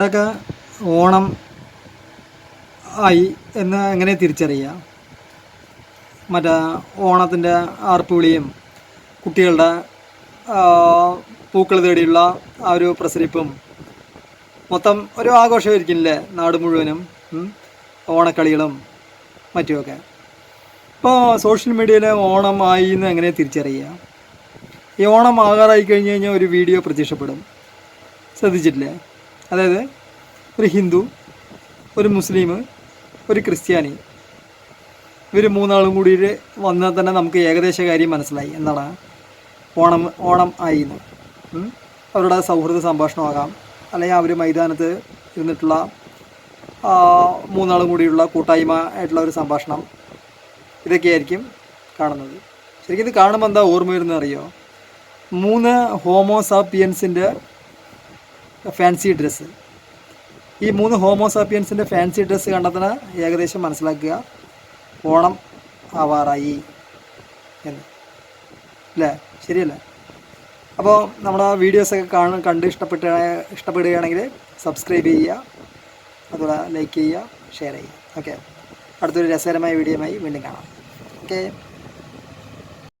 അതൊക്കെ ഓണം ആയി എന്ന് എങ്ങനെ തിരിച്ചറിയുക? മറ്റേ ഓണത്തിൻ്റെ ആർപ്പുവിളിയും കുട്ടികളുടെ പൂക്കൾ തേടിയുള്ള ആ ഒരു പ്രസരിപ്പും മൊത്തം ഒരു ആഘോഷമായിരിക്കില്ലേ നാട് മുഴുവനും, ഓണക്കളികളും മറ്റുമൊക്കെ. ഇപ്പോൾ സോഷ്യൽ മീഡിയയിൽ ഓണം ആയി എന്ന് എങ്ങനെ തിരിച്ചറിയുക? ഈ ഓണം ആകാറായി കഴിഞ്ഞ് കഴിഞ്ഞാൽ ഒരു വീഡിയോ പ്രത്യക്ഷപ്പെടും, ശ്രദ്ധിച്ചിട്ടില്ലേ? അതായത് ഒരു ഹിന്ദു, ഒരു മുസ്ലിം, ഒരു ക്രിസ്ത്യാനി, ഇവർ മൂന്നാളും കൂടി വന്നാൽ തന്നെ നമുക്ക് ഏകദേശ കാര്യം മനസ്സിലായി എന്താണ് ഓണം ആയി എന്ന്. അവരുടെ സൗഹൃദ സംഭാഷണമാകാം, അല്ലെങ്കിൽ അവർ മൈതാനത്ത് ഇരുന്നിട്ടുള്ള മൂന്നാളും കൂടിയുള്ള കൂട്ടായ്മ ആയിട്ടുള്ള ഒരു സംഭാഷണം, ഇതൊക്കെയായിരിക്കും കാണുന്നത്. ശരിക്കും ഇത് കാണുമ്പോൾ എന്താ ഓർമ്മ വരുന്നത് അറിയോ? 3 ഹോമോസാപ്പിയൻസിൻ്റെ ഫാൻസി ഡ്രസ്സ്. ഈ 3 ഹോമോസാപ്പിയൻസിൻ്റെ ഫാൻസി ഡ്രസ്സ് കണ്ടതിന് ഏകദേശം മനസ്സിലാക്കുക ഓണം ആവാറായി എന്ന്, അല്ലേ? ശരിയല്ലേ? അപ്പോൾ നമ്മുടെ വീഡിയോസൊക്കെ കണ്ട് ഇഷ്ടപ്പെടുകയാണെങ്കിൽ സബ്സ്ക്രൈബ് ചെയ്യുക, അതുപോലെ ലൈക്ക് ചെയ്യുക, ഷെയർ ചെയ്യുക. ഓക്കെ, അടുത്തൊരു രസകരമായ വീഡിയോയുമായി വീണ്ടും കാണാം. ഓക്കെ.